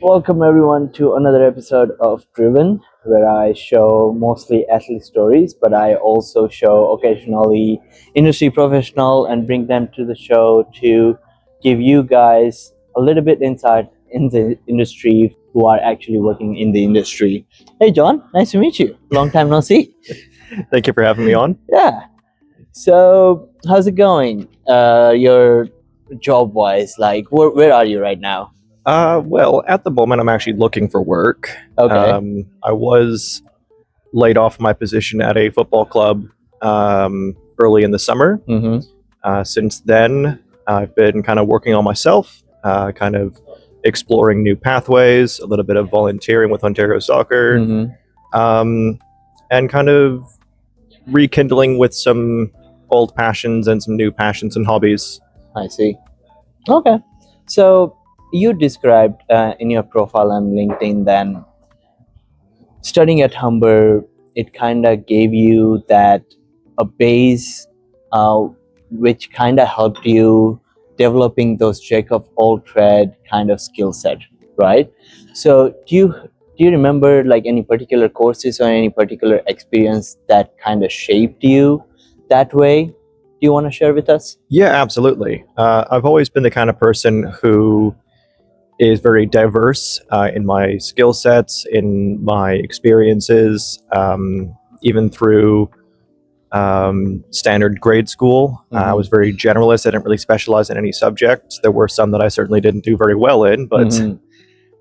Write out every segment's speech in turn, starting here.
Welcome everyone to another episode of Driven, where I show mostly athlete stories, but I also show occasionally industry professional and bring them to the show to give you guys a little bit insight in the industry who are actually working in the industry. Hey John, nice to meet you. Long time no see. Thank you for having me on. Yeah. So how's it going? Your job wise, like where are you right now? Well, at the moment, I'm actually looking for work. Okay. I was laid off my position at a football club early in the summer. Mm-hmm. Since then, I've been kind of working on myself, kind of exploring new pathways, a little bit of volunteering with Ontario Soccer, Mm-hmm. and kind of rekindling with some old passions and some new passions and hobbies. I see. Okay. So you described in your profile on LinkedIn then studying at Humber, it kind of gave you that a base uh, which kind of helped you developing those jack of all trade kind of skill set, right? So do you remember like any particular courses or any particular experience that kind of shaped you that way? Do you want to share with us? Yeah, absolutely. I've always been the kind of person who is very diverse in my skill sets, in my experiences, even through standard grade school. I was very generalist. I didn't really specialize in any subject. There were some that I certainly didn't do very well in, but Mhm.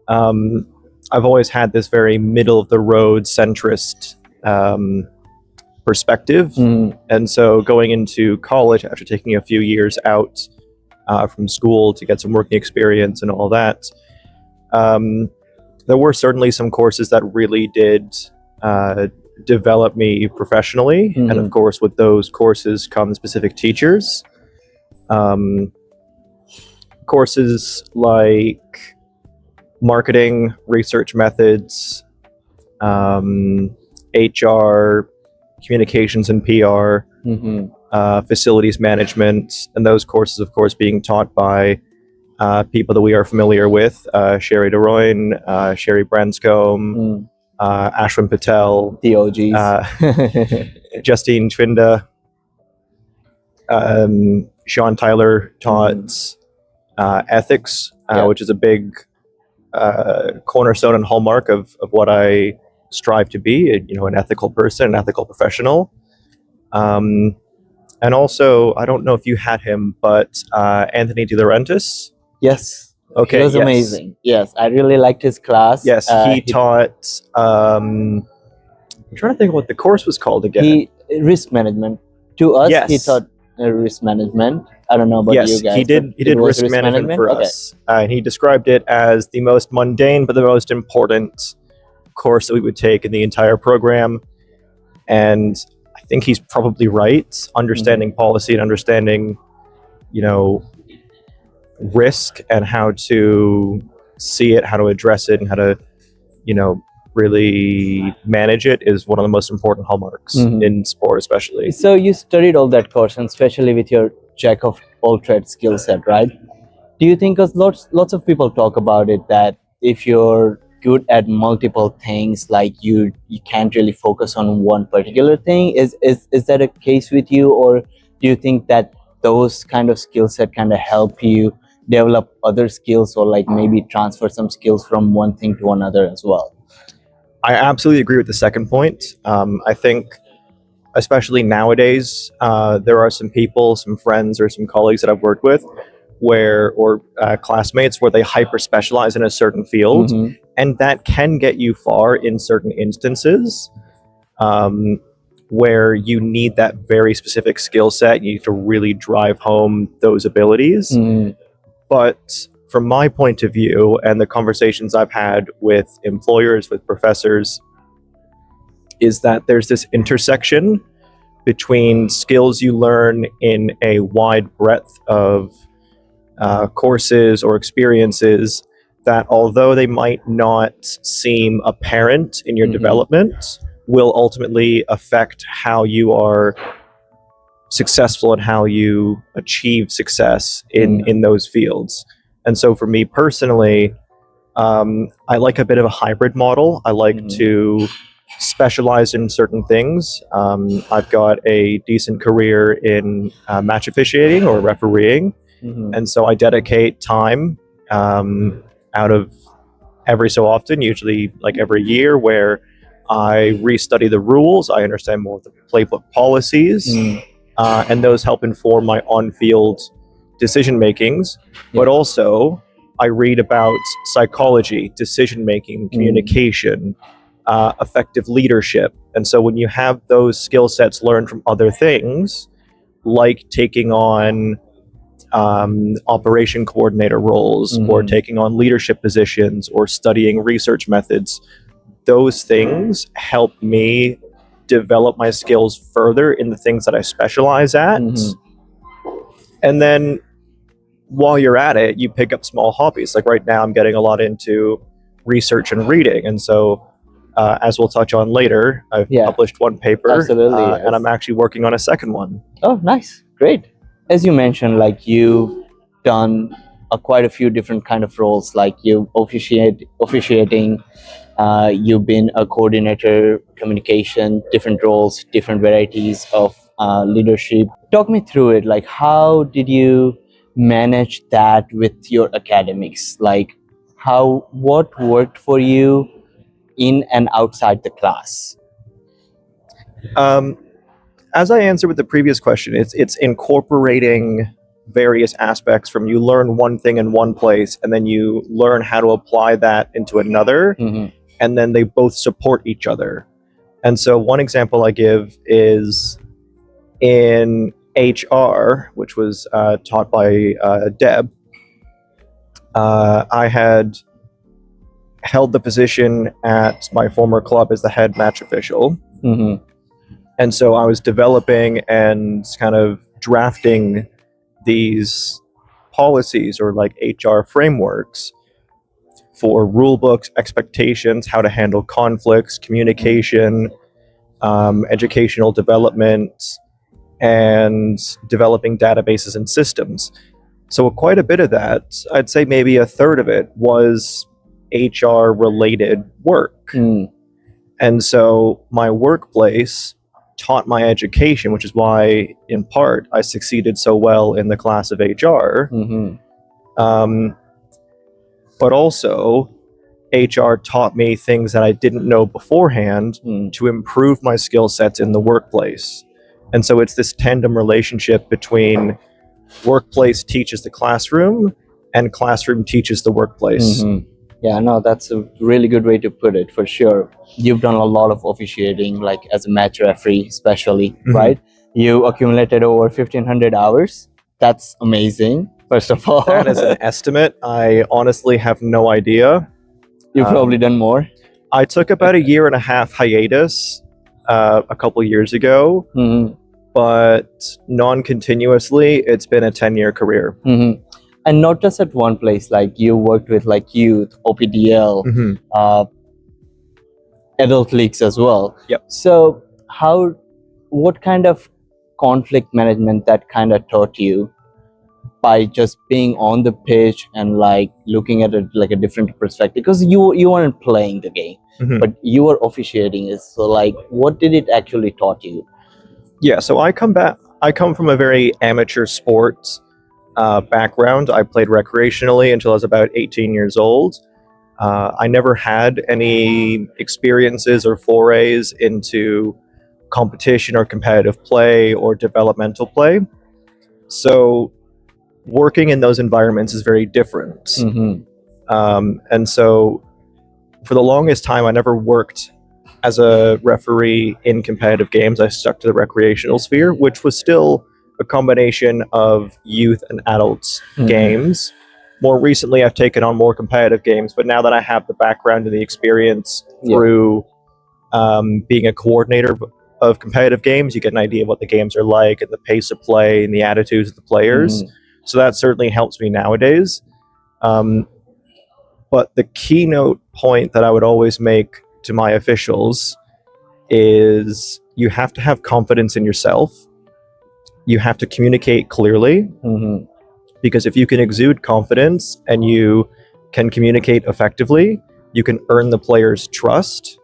um, I've always had this very middle of the road centrist perspective. Mhm. And so going into college after taking a few years out from school to get some working experience and all that, there were certainly some courses that really did develop me professionally. And of course, with those courses come specific teachers. Courses like marketing, research methods, HR, communications and PR, facilities management, and those courses, of course, being taught by people that we are familiar with: Sherry DeRoyne, Sherry Branscombe, Ashwin Patel, The OGs. Justine Trinda, Sean Tyler taught ethics, Yeah. which is a big cornerstone and hallmark of what I strive to be, an ethical person, an ethical professional. And also, I don't know if you had him, but Anthony De Laurentiis. Yes. Okay, He was yes. amazing. Yes, I really liked his class. Yes, he taught. I'm trying to think of what the course was called again. He risk management. To us, he Yes. taught risk management. I don't know about you Yes, guys. he did. but He it did was risk management for Okay. us, and he described it as the most mundane but the most important course that we would take in the entire program. And I think he's probably right. Understanding policy and understanding, risk and how to see it, how to address it, and how to, really manage it is one of the most important hallmarks in sport, especially. So you studied all that course, and especially with your jack of all trade skill set, right? Do you think, because lots of people talk about it, that if you're good at multiple things, like you can't really focus on one particular thing? Is that a case with you, or do you think that those kind of skill set kind of help you develop other skills, or like maybe transfer some skills from one thing to another as well? I absolutely agree with the second point. I think, especially nowadays, there are some people, some friends, or some colleagues that I've worked with or classmates where they hyper specialize in a certain field, and that can get you far in certain instances, where you need that very specific skill set. You need to really drive home those abilities. But from my point of view and the conversations I've had with employers, with professors, is that there's this intersection between skills you learn in a wide breadth of courses or experiences that, although they might not seem apparent in your development, will ultimately affect how you are successful and how you achieve success in those fields. And so for me personally, I like a bit of a hybrid model. I like to specialize in certain things. I've got a decent career in match officiating or refereeing, and so I dedicate time out of every so often, usually like every year, where I restudy the rules. I understand more of the playbook policies, and those help inform my on-field decision makings. But also, I read about psychology, decision making, communication, effective leadership. And so when you have those skill sets learned from other things, like taking on operation coordinator roles or taking on leadership positions or studying research methods, those things help me develop my skills further in the things that I specialize at. And then while you're at it, you pick up small hobbies. Like right now, I'm getting a lot into research and reading. And so, as we'll touch on later, I've published one paper, and I'm actually working on a second one. Oh, nice. Great. As you mentioned, like you've done quite a few different kind of roles, like you officiating, you've been a coordinator, communication, different roles, different varieties of leadership. Talk me through it. Like, how did you manage that with your academics? Like, what worked for you in and outside the class? As I answered with the previous question, it's incorporating various aspects from you learn one thing in one place and then you learn how to apply that into another, and then they both support each other. And so one example I give is in HR, which was taught by Deb. I had held the position at my former club as the head match official. And so I was developing and kind of drafting these policies or like HR frameworks for rule books, expectations, how to handle conflicts, communication, educational development, and developing databases and systems. So quite a bit of that, I'd say maybe a third of it, was HR related work. And so my workplace taught my education, which is why, in part, I succeeded so well in the class of HR. But also, HR taught me things that I didn't know beforehand to improve my skill sets in the workplace. And so it's this tandem relationship between workplace teaches the classroom and classroom teaches the workplace. Yeah, no, that's a really good way to put it, for sure. You've done a lot of officiating, like as a match referee, especially, right? You accumulated over 1,500 hours. That's amazing, first of all. That is an estimate. I honestly have no idea. You've probably done more. I took about a 1.5-year hiatus a couple years ago, but non-continuously, it's been a 10-year career. And not just at one place, like you worked with like youth, OPDL, adult leagues as well. So what kind of conflict management that kind of taught you by just being on the pitch and like looking at it like a different perspective? Because you weren't playing the game, but you were officiating it. So like, what did it actually taught you? Yeah, so I come from a very amateur sports background. I played recreationally until I was about 18 years old. I never had any experiences or forays into competition or competitive play or developmental play. So working in those environments is very different. And so for the longest time, I never worked as a referee in competitive games. I stuck to the recreational sphere, which was still a combination of youth and adults games. More recently, I've taken on more competitive games, but now that I have the background and the experience through being a coordinator of competitive games, you get an idea of what the games are like and the pace of play and the attitudes of the players. So that certainly helps me nowadays. But the keynote point that I would always make to my officials is you have to have confidence in yourself. You have to communicate clearly, because if you can exude confidence and you can communicate effectively, you can earn the player's trust,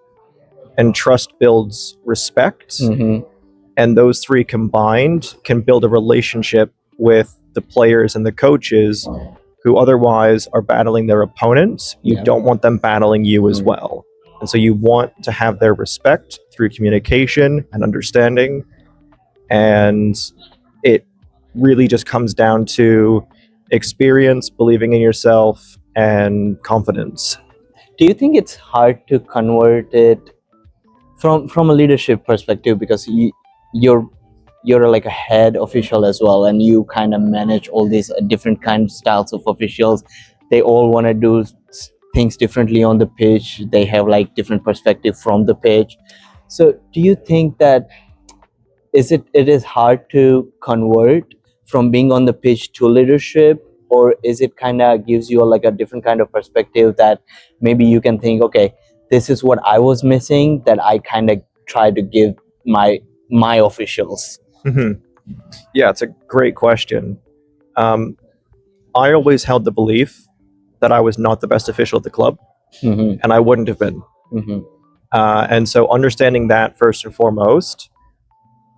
and trust builds respect. Mm-hmm. And those three combined can build a relationship with the players and the coaches who otherwise are battling their opponents. You Yeah. don't want them battling you as well. And so you want to have their respect through communication and understanding. And it really just comes down to experience, believing in yourself, and confidence. Do you think it's hard to convert it from a leadership perspective, because you're like a head official as well, and you kind of manage all these different kinds of styles of officials. They all want to do things differently on the pitch. They have like different perspective from the pitch. So do you think that it is hard to convert from being on the pitch to leadership, or is it kind of gives you like a different kind of perspective that maybe you can think, okay, this is what I was missing, that I kind of try to give my officials? Yeah, it's a great question. I always held the belief that I was not the best official at the club, Mm-hmm. and I wouldn't have been. Mm-hmm. And so understanding that first and foremost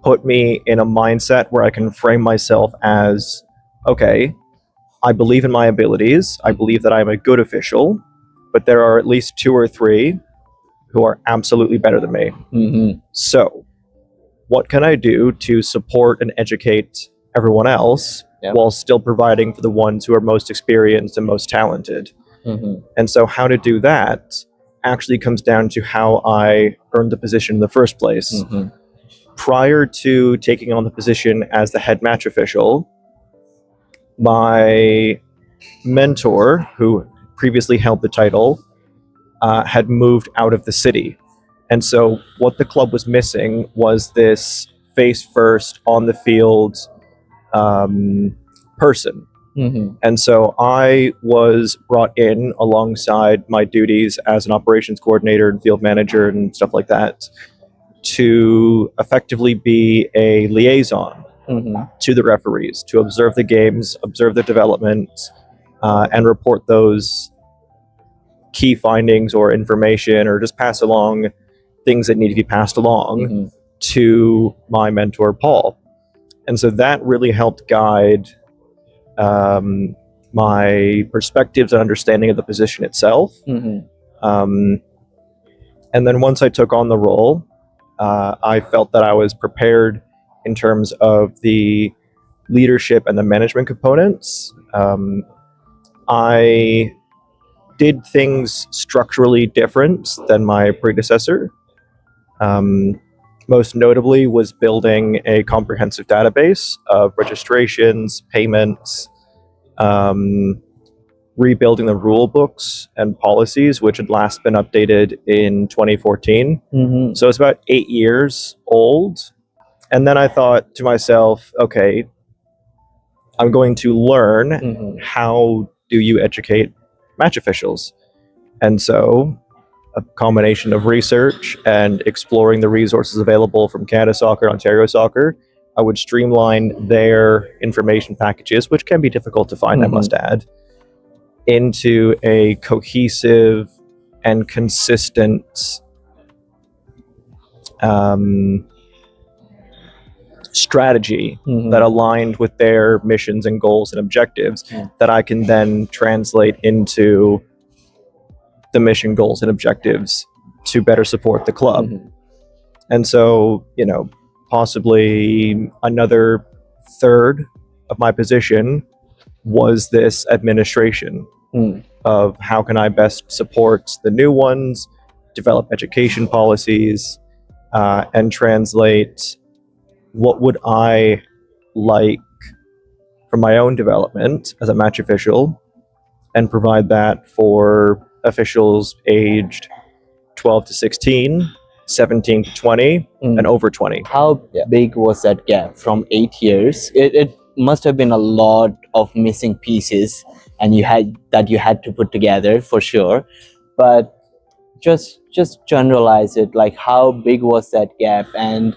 put me in a mindset where I can frame myself as, okay, I believe in my abilities. I believe that I'm a good official, but there are at least two or three who are absolutely better than me. Mm-hmm. So what can I do to support and educate everyone else while still providing for the ones who are most experienced and most talented? Mm-hmm. And so how to do that actually comes down to how I earned the position in the first place. Mm-hmm. Prior to taking on the position as the head match official, my mentor, who previously held the title, had moved out of the city. And so what the club was missing was this face first, on the field person. Mm-hmm. And so I was brought in alongside my duties as an operations coordinator and field manager and stuff like that to effectively be a liaison Mm-hmm. to the referees, to observe the games, observe the development, and report those key findings or information, or just pass along things that need to be passed along Mm-hmm. to my mentor, Paul. And so that really helped guide my perspectives and understanding of the position itself. Mm-hmm. And then once I took on the role, I felt that I was prepared in terms of the leadership and the management components. I did things structurally different than my predecessor. Most notably was building a comprehensive database of registrations, payments, rebuilding the rule books and policies, which had last been updated in 2014. Mm-hmm. So it's about 8 years old. And then I thought to myself, okay, I'm going to learn Mm-hmm. how do you educate match officials. And so a combination of research and exploring the resources available from Canada Soccer, Ontario Soccer, I would streamline their information packages, which can be difficult to find, I must add, into a cohesive and consistent strategy that aligned with their missions and goals and objectives that I can then translate into the mission, goals, and objectives to better support the club. And so, possibly another third of my position was this administration of how can I best support the new ones, develop education policies, and translate what would I like for my own development as a match official, and provide that for officials aged 12 to 16, 17 to 20, and over 20. How big was that gap from 8 years? It must have been a lot of missing pieces, and you had to put together for sure. But just generalize it, like how big was that gap, and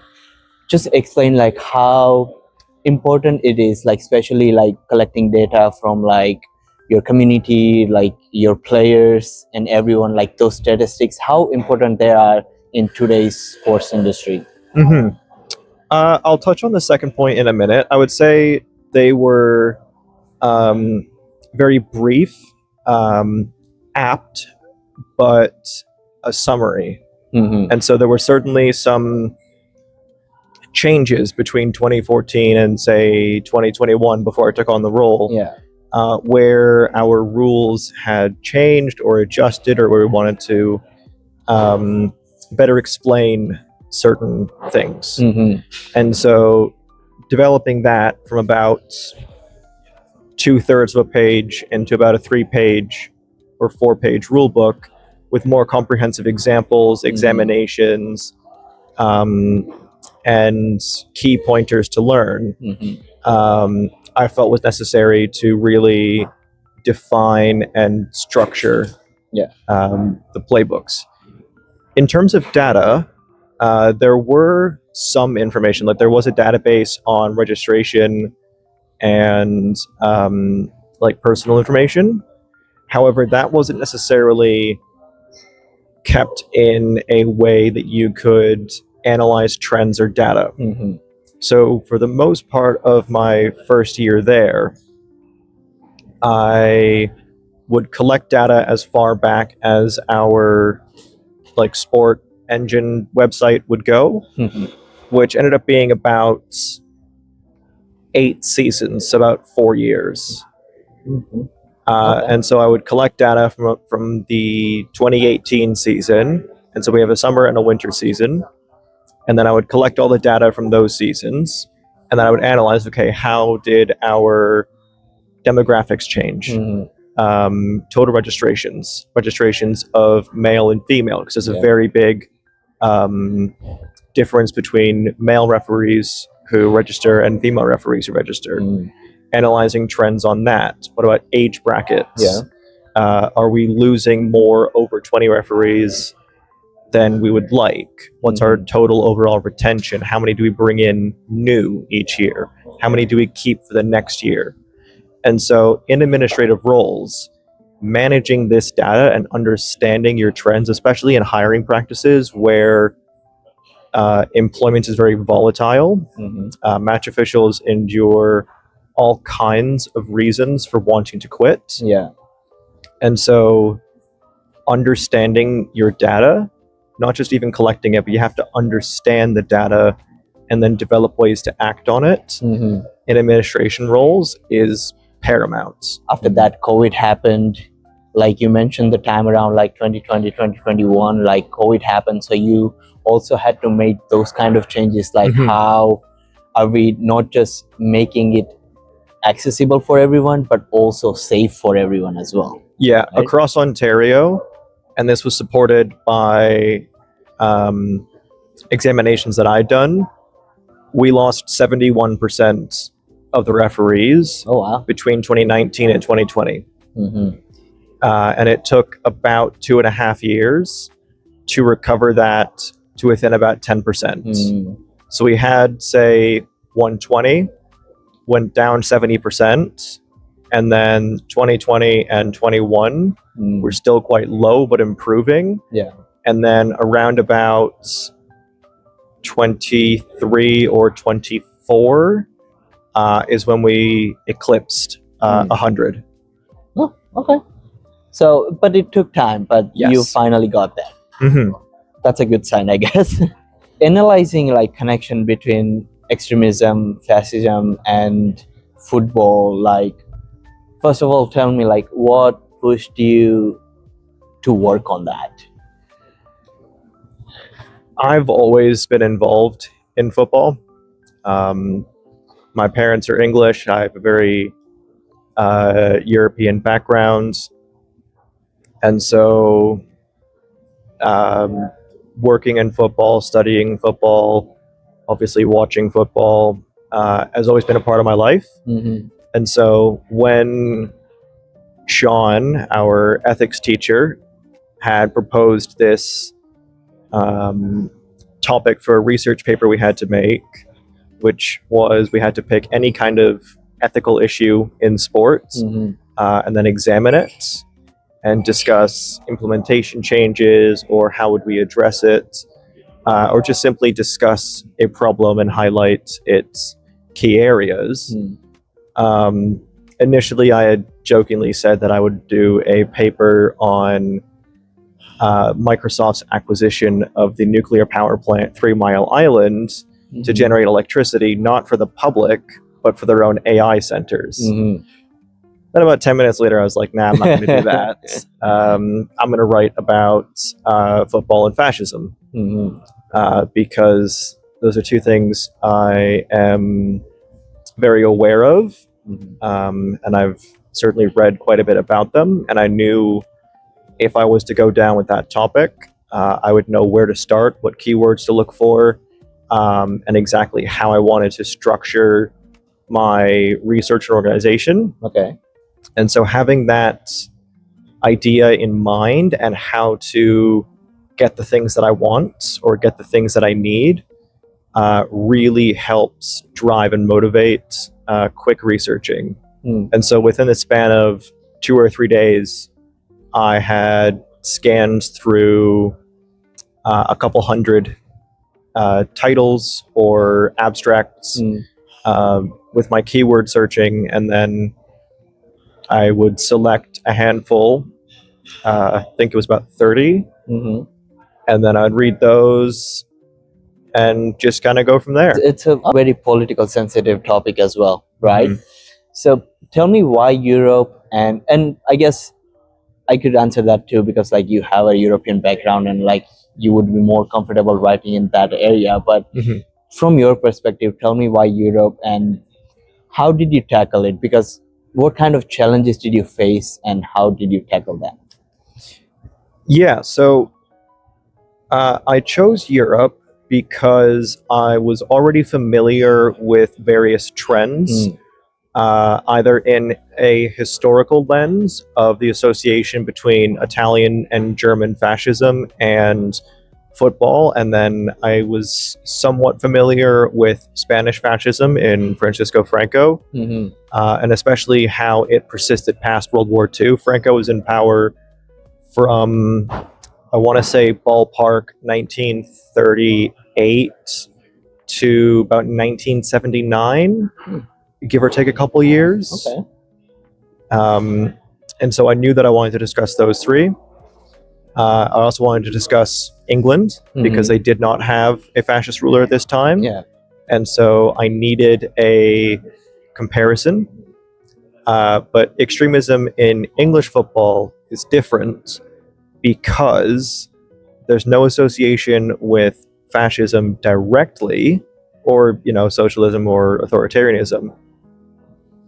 just explain like how important it is, like especially like collecting data from like your community, like your players and everyone, like those statistics, how important they are in today's sports industry? Mm-hmm. I'll touch on the second point in a minute. I would say they were very brief, apt, but a summary. Mm-hmm. And so there were certainly some changes between 2014 and say 2021 before I took on the role, Yeah. where our rules had changed or adjusted, or where we wanted to better explain certain things. Mm-hmm. And so developing that from about 2/3 of a page into about a 3-page or 4-page rule book with more comprehensive examples, examinations, and key pointers to learn, I felt was necessary to really define and structure the playbooks. In terms of data, there were some information, like there was a database on registration and like personal information. However, that wasn't necessarily kept in a way that you could analyze trends or data. Mm-hmm. So for the most part of my first year there, I would collect data as far back as our like sport engine website would go, Mm-hmm. which ended up being about 8 seasons, about 4 years. Mm-hmm. Okay. And so I would collect data from the 2018 season. And so we have a summer and a winter season. And then I would collect all the data from those seasons. And then I would analyze, okay, how did our demographics change? Mm-hmm. Total registrations of male and female, because there's a very big difference between male referees who register and female referees who register. Analyzing trends on that. What about age brackets? Are we losing more over 20 referees than we would like? What's our total overall retention? How many do we bring in new each year? How many do we keep for the next year? And so in administrative roles, managing this data and understanding your trends, especially in hiring practices where employment is very volatile, match officials endure all kinds of reasons for wanting to quit. And so understanding your data, not just even collecting it, but you have to understand the data and then develop ways to act on it in administration roles is paramount. After that, COVID happened. Like you mentioned, the time around like 2020, 2021, like COVID happened. So you also had to make those kind of changes. Like how are we not just making it accessible for everyone, but also safe for everyone as well? Yeah, right? Across Ontario, and this was supported by examinations that I'd done, we lost 71% of the referees between 2019 and 2020. And it took about 2.5 years to recover that to within about 10%. So we had, say, 120, went down 70%, and then 2020 and 21 were still quite low, but improving. And then around about 23 or 24 is when we eclipsed 100. Oh, okay. So, but it took time, but you finally got that. That's a good sign, I guess. Analyzing like connection between extremism, fascism, and football, like, first of all, tell me, like, what pushed you to work on that? I've always been involved in football. My parents are English. I have a very European background. And so working in football, studying football, obviously watching football has always been a part of my life. And so when Sean, our ethics teacher, had proposed this topic for a research paper we had to make, which was we had to pick any kind of ethical issue in sports and then examine it and discuss implementation changes or how would we address it, or just simply discuss a problem and highlight its key areas. Initially, I had jokingly said that I would do a paper on Microsoft's acquisition of the nuclear power plant 3 Mile Island to generate electricity, not for the public, but for their own AI centers. Then about 10 minutes later, I was like, nah, I'm not going to do that. I'm going to write about football and fascism, because those are two things I am very aware of, and I've certainly read quite a bit about them, and I knew if I was to go down with that topic, I would know where to start, what keywords to look for, and exactly how I wanted to structure my research and organization. Okay. And so having that idea in mind and how to get the things that I want or get the things that I need really helps drive and motivate quick researching. And so within the span of 2 or 3 days, I had scanned through a couple hundred titles or abstracts with my keyword searching, and then I would select a handful, I think it was about 30, and then I'd read those and just kind of go from there. It's a very political sensitive topic as well, right? So tell me why Europe, and I guess I could answer that too, because like you have a European background and like you would be more comfortable writing in that area. But from your perspective, tell me why Europe and how did you tackle it? Because what kind of challenges did you face and how did you tackle them? Yeah, so I chose Europe because I was already familiar with various trends, either in a historical lens of the association between Italian and German fascism and football, and then I was somewhat familiar with Spanish fascism in Francisco Franco, and especially how it persisted past World War II. Franco was in power from, I want to say, ballpark 1938 to about 1979, give or take a couple of years. Okay. And so I knew that I wanted to discuss those three. I also wanted to discuss England because they did not have a fascist ruler at this time. Yeah. And so I needed a comparison. But extremism in English football is different because there's no association with fascism directly, or socialism or authoritarianism,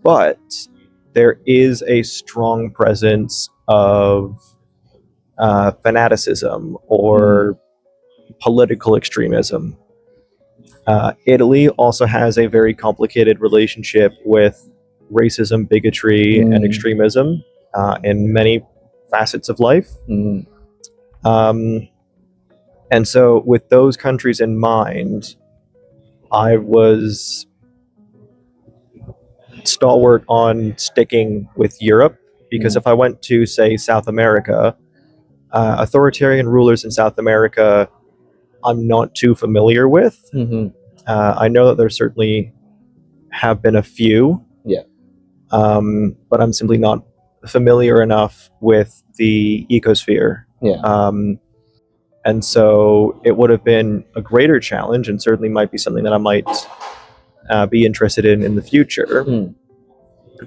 but there is a strong presence of fanaticism or political extremism. Italy also has a very complicated relationship with racism, bigotry, and extremism in many facets of life. And so with those countries in mind, I was stalwart on sticking with Europe, because if I went to, say, South America, authoritarian rulers in South America, I'm not too familiar with. I know that there certainly have been a few, but I'm simply not familiar enough with the ecosphere. And so it would have been a greater challenge, and certainly might be something that I might be interested in the future.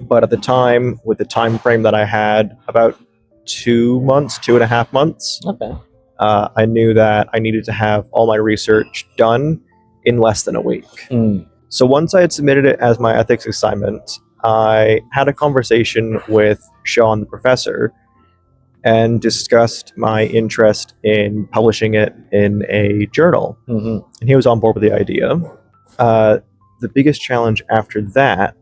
But at the time, with the time frame that I had, about 2 months, 2.5 months, I knew that I needed to have all my research done in less than a week. So once I had submitted it as my ethics assignment, I had a conversation with Sean, the professor, and discussed my interest in publishing it in a journal. And he was on board with the idea. The biggest challenge after that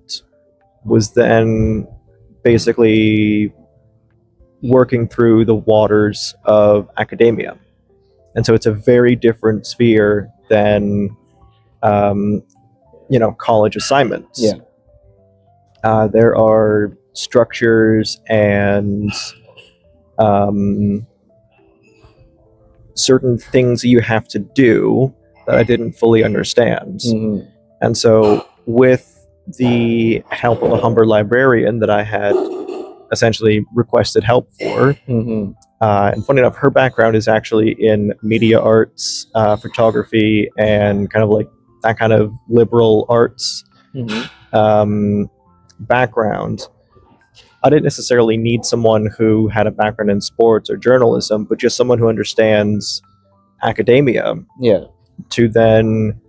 was then basically working through the waters of academia. And so it's a very different sphere than, college assignments. There are structures and certain things you have to do that I didn't fully understand. Mhm. And so, with the help of a Humber librarian that I had essentially requested help for, Mhm. and funny enough, her background is actually in media arts, photography, and kind of like that kind of liberal arts Mhm. background. I didn't necessarily need someone who had a background in sports or journalism, but just someone who understands academia Yeah. to then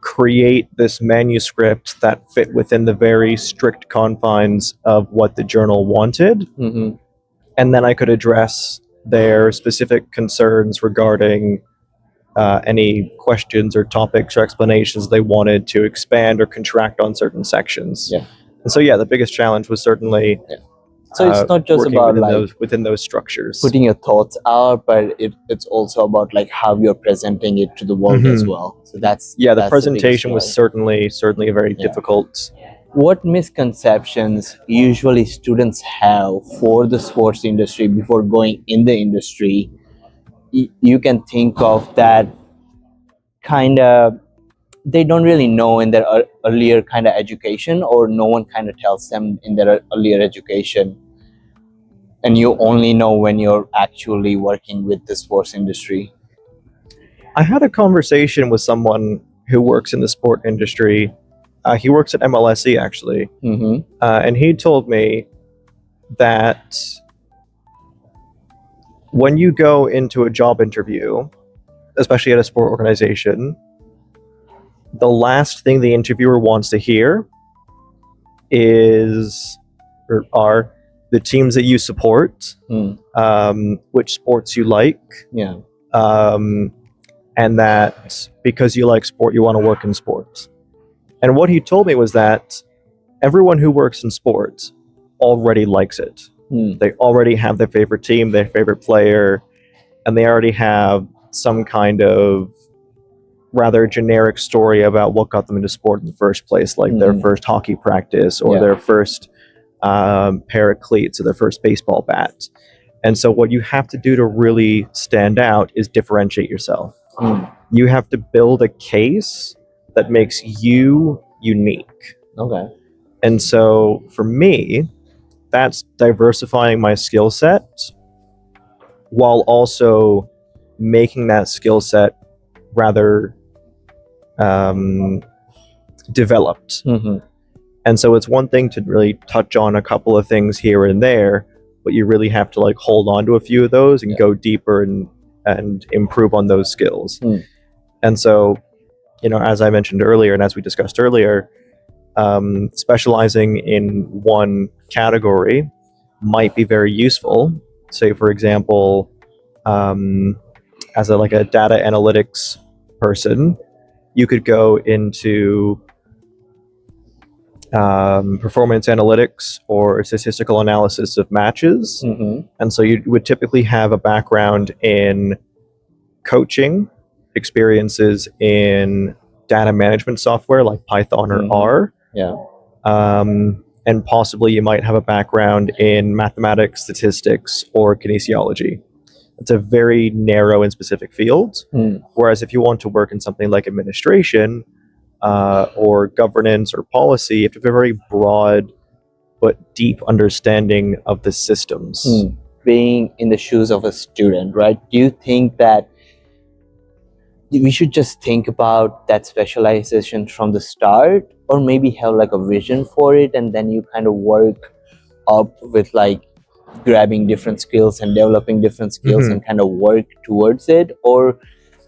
create this manuscript that fit within the very strict confines of what the journal wanted. Mhm. And then I could address their specific concerns regarding any questions or topics or explanations they wanted to expand or contract on certain sections. Yeah. And so, yeah, the biggest challenge was certainly So it's not just working about within those structures. putting your thoughts out, but it's also about like how you're presenting it to the world as Mhm. well. So that's Yeah, the that's presentation biggest was challenge. certainly a very Yeah. difficult. What misconceptions usually students have for the sports industry before going in the industry you can think of that kind of they don't really know in their earlier kind of education, or no one kind of tells them in their earlier education, and you only know when you're actually working with the sports industry? I had a conversation with someone who works in the sport industry. He works at MLSE actually, Mm-hmm. and he told me that when you go into a job interview, especially at a sport organization, the last thing the interviewer wants to hear is or are the teams that you support, which sports you like, Yeah. and that because you like sport, you want to work in sports. And what he told me was that everyone who works in sports already likes it. They already have their favorite team, their favorite player, and they already have some kind of rather generic story about what got them into sport in the first place, like their first hockey practice or their first pair of cleats or their first baseball bat. And so what you have to do to really stand out is differentiate yourself. You have to build a case that makes you unique. Okay. And so for me, that's diversifying my skill set while also making that skill set rather developed. And so it's one thing to really touch on a couple of things here and there, but you really have to like hold on to a few of those and go deeper and improve on those skills. And so, you know, as I mentioned earlier, and as we discussed earlier, specializing in one category might be very useful. Say, for example, as a data analytics person, you could go into performance analytics or statistical analysis of matches. And so you would typically have a background in coaching, experiences in data management software like Python or R. Yeah. And possibly you might have a background in mathematics, statistics, or kinesiology. It's a very narrow and specific field. Whereas if you want to work in something like administration or governance or policy, you have to have a very broad but deep understanding of the systems. Being in the shoes of a student, right? Do you think that we should just think about that specialization from the start, or maybe have like a vision for it and then you kind of work up with like grabbing different skills and developing different skills and kind of work towards it? Or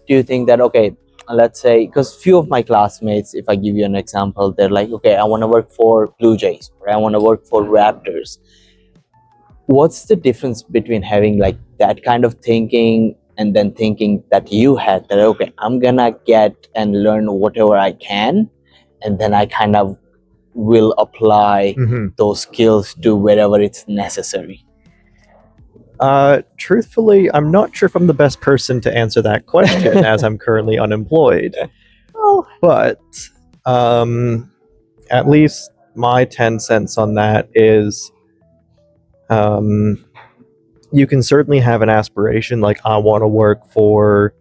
do you think that, okay, let's say, because few of my classmates, if I give you an example, they're like, okay, I want to work for Blue Jays, or I want to work for Raptors. What's the difference between having like that kind of thinking and then thinking that you had that, okay, I'm gonna get and learn whatever I can, and then I kind of will apply those skills to wherever it's necessary? Truthfully, I'm not sure if I'm the best person to answer that question as I'm currently unemployed. Oh. But at least my 10 cents on that is you can certainly have an aspiration like I want to work for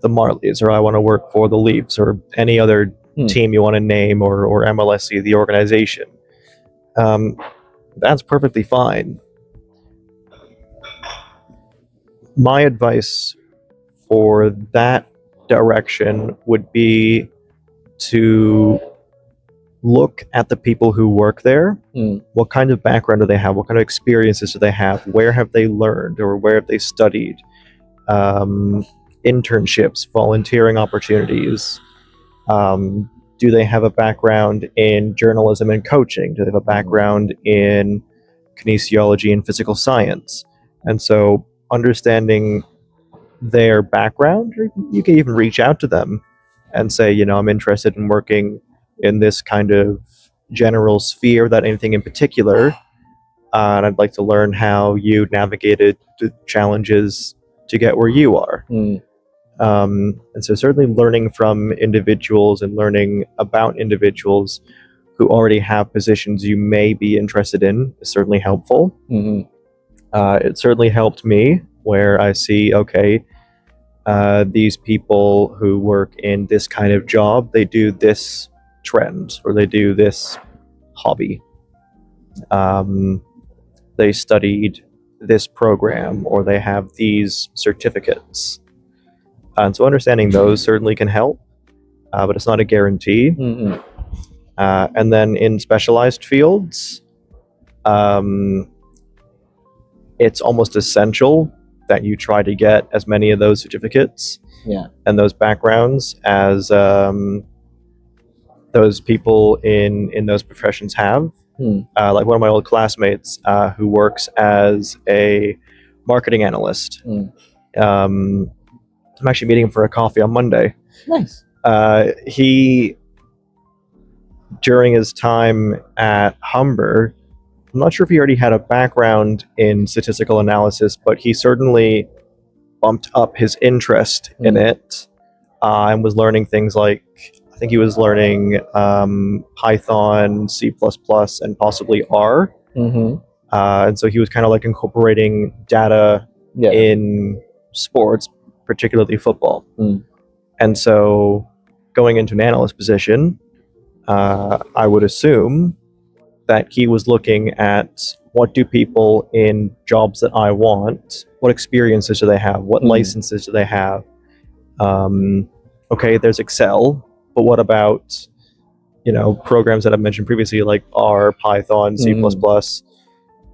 the Marlies, or I want to work for the Leafs, or any other team you want to name, or MLSC, the organization. That's perfectly fine. My advice for that direction would be to look at the people who work there. What kind of background do they have? What kind of experiences do they have? Where have they learned, or where have they studied? Internships, volunteering opportunities. Do they have a background in journalism and coaching? Do they have a background in kinesiology and physical science? And so understanding their background, or you can even reach out to them and say, I'm interested in working in this kind of general sphere without anything in particular, and I'd like to learn how you navigated the challenges to get where you are. And so certainly learning from individuals and learning about individuals who already have positions you may be interested in is certainly helpful. It certainly helped me, where I see, okay, these people who work in this kind of job, they do this trend, or they do this hobby. They studied this program, or they have these certificates. And so understanding those certainly can help, but it's not a guarantee. And then in specialized fields, it's almost essential that you try to get as many of those certificates and those backgrounds as those people in those professions have. Like one of my old classmates who works as a marketing analyst. I'm actually meeting him for a coffee on Monday. Nice. He, during his time at Humber, I'm not sure if he already had a background in statistical analysis, but he certainly bumped up his interest in it, and was learning things like, I think he was learning Python, C++, and possibly R. And so he was kind of like incorporating data in sports, particularly football. And so going into an analyst position, I would assume that he was looking at, what do people in jobs that I want, what experiences do they have, what licenses do they have? Okay, there's Excel, but what about, programs that I've mentioned previously, like R, Python, C++,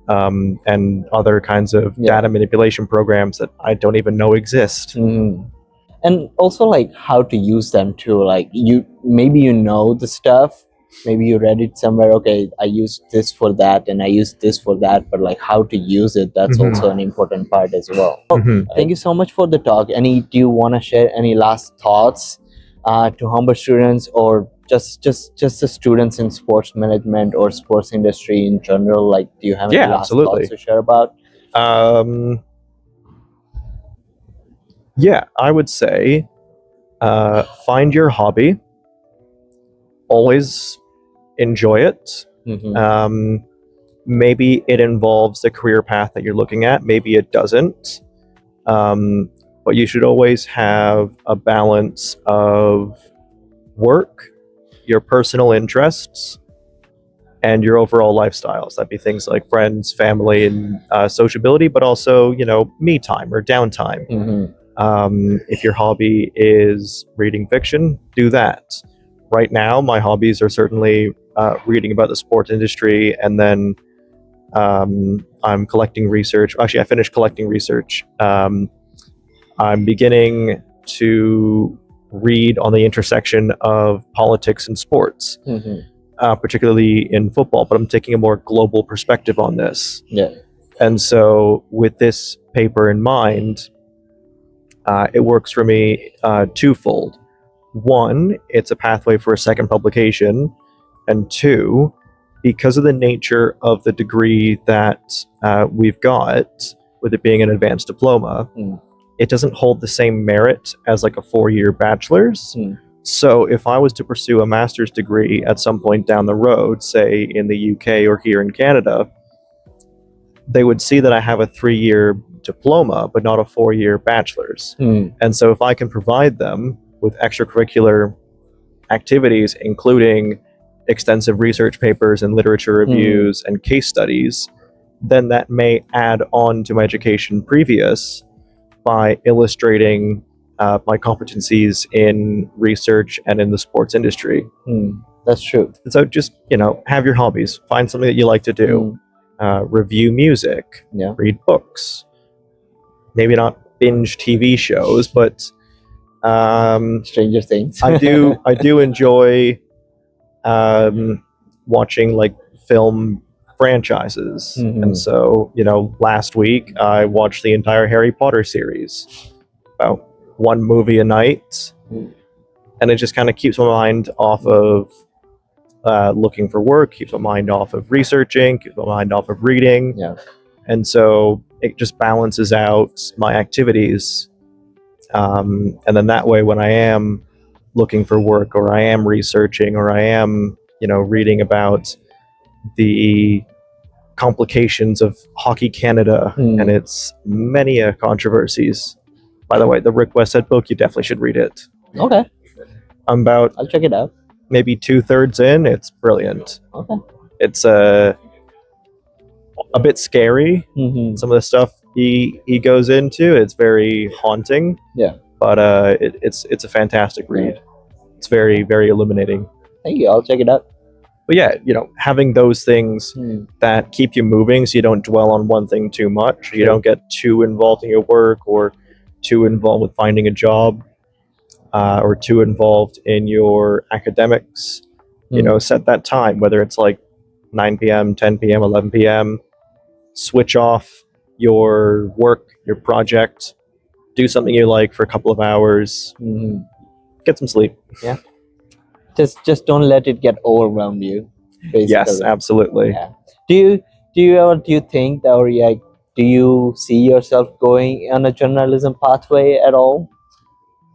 and other kinds of data manipulation programs that I don't even know exist. And also like how to use them too. Like maybe the stuff, maybe you read it somewhere, okay, I use this for that and I use this for that, but like how to use it, that's also an important part as well. Thank you so much for the talk. Do you want to share any last thoughts to Humber students, or just the students in sports management or sports industry in general? Like, do you have any last thoughts to share about? Yeah, I would say find your hobby. Always enjoy it. Maybe it involves the career path that you're looking at. Maybe it doesn't. But you should always have a balance of work, your personal interests, and your overall lifestyles. That'd be things like friends, family, and sociability, but also, me time or downtime. If your hobby is reading fiction, do that. Right now, my hobbies are certainly reading about the sports industry, and then I'm collecting research. Actually, I finished collecting research. I'm beginning to read on the intersection of politics and sports, particularly in football, but I'm taking a more global perspective on this. And so with this paper in mind, it works for me twofold. One, it's a pathway for a second publication. And two, because of the nature of the degree that we've got, with it being an advanced diploma, it doesn't hold the same merit as like a 4-year bachelor's. So if I was to pursue a master's degree at some point down the road, say in the UK or here in Canada, they would see that I have a 3-year diploma, but not a 4-year bachelor's. And so if I can provide them with extracurricular activities, including extensive research papers and literature reviews and case studies, then that may add on to my education previous by illustrating my competencies in research and in the sports industry. That's true. And so just, have your hobbies, find something that you like to do, review music, Yeah. read books, maybe not binge TV shows, but Stranger Things. I do enjoy watching like film franchises. And so, last week I watched the entire Harry Potter series, about one movie a night, and it just kind of keeps my mind off of looking for work, keeps my mind off of researching, keeps my mind off of reading. Yeah. And so it just balances out my activities. And then that way, when I am looking for work, or I am researching, or I am, reading about the complications of Hockey Canada and its many controversies. By the way, the Rick Westhead book, you definitely should read it. Okay. I'm about I'll check it out. maybe 2/3 in. It's brilliant. Okay. It's a bit scary. Some of the stuff he goes into, it's very haunting. Yeah. But it's a fantastic read. It's very, very illuminating. Thank you. I'll check it out. But yeah, having those things that keep you moving, so you don't dwell on one thing too much. You don't get too involved in your work, or too involved with finding a job, or too involved in your academics. Set that time, whether it's like 9 p.m., 10 p.m., 11 p.m. Switch off your work, your project, do something you like for a couple of hours, get some sleep. Yeah. Just don't let it get overwhelmed you. Basically. Yes, absolutely. Yeah. Do you think that, or do you see yourself going on a journalism pathway at all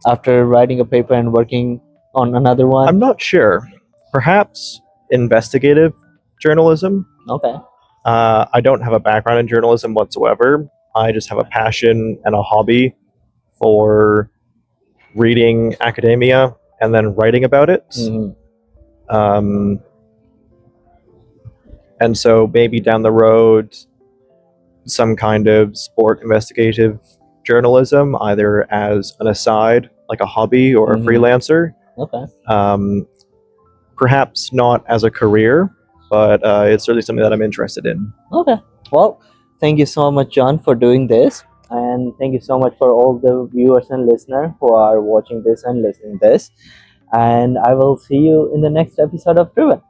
after writing a paper and working on another one? I'm not sure. Perhaps investigative journalism. Okay. I don't have a background in journalism whatsoever. I just have a passion and a hobby for reading academia and then writing about it. And so maybe down the road, some kind of sport investigative journalism, either as an aside, like a hobby, or a freelancer. Okay. Perhaps not as a career, but it's certainly something that I'm interested in. Okay. Well, thank you so much, John, for doing this. And thank you so much for all the viewers and listeners who are watching this and listening to this. And I will see you in the next episode of Driven.